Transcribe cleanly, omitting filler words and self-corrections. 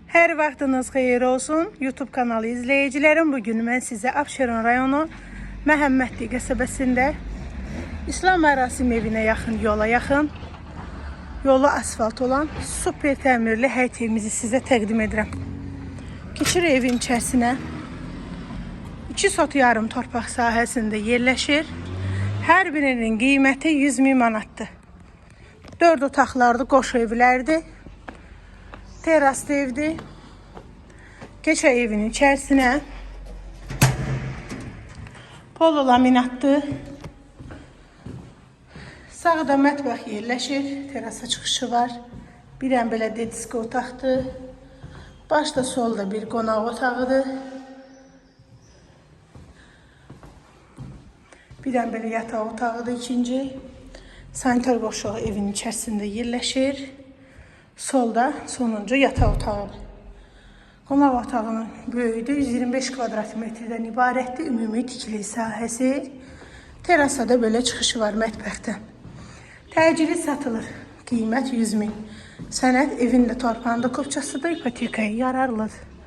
Hər vaxtınız xeyir olsun. YouTube kanalı izləyicilərim. Bugün mən sizə Abşeron rayonu Məhəmmədli qəsəbəsində İslam mərasim evinə yaxın, yolu asfalt olan super təmirli həyət evimizi sizə təqdim edirəm. Keçirik evin içərisinə. 2 sot yarım torpaq sahəsində yerləşir. Hər birinin qiyməti 100.000 manatdır. 4 otaqlardı, qoşu evlərdir. Teraslı evdir. Keçək evin içərisinə. Polo laminatdır. Sağda mətbəx yerləşir. Terasa çıxışı var. Bir ən belə dediski otaqdır. Başda solda bir qonaq otağıdır. Bir ən belə yataq otağıdır ikinci. Sanitar qoşuğu evin içərisində yerləşir. Solda sonuncu yataq otağıdır. Qonaq otağının böyüyüdür. 125 kvadrat metrdən ibarətdir. Ümumi tikili sahəsi. Terasada belə çıxışı var mətbəxdən. Təcili satılır. Qiymət 100.000. Sənəd evin də torpağında kopçasıdır. İpotekaya yararlıdır.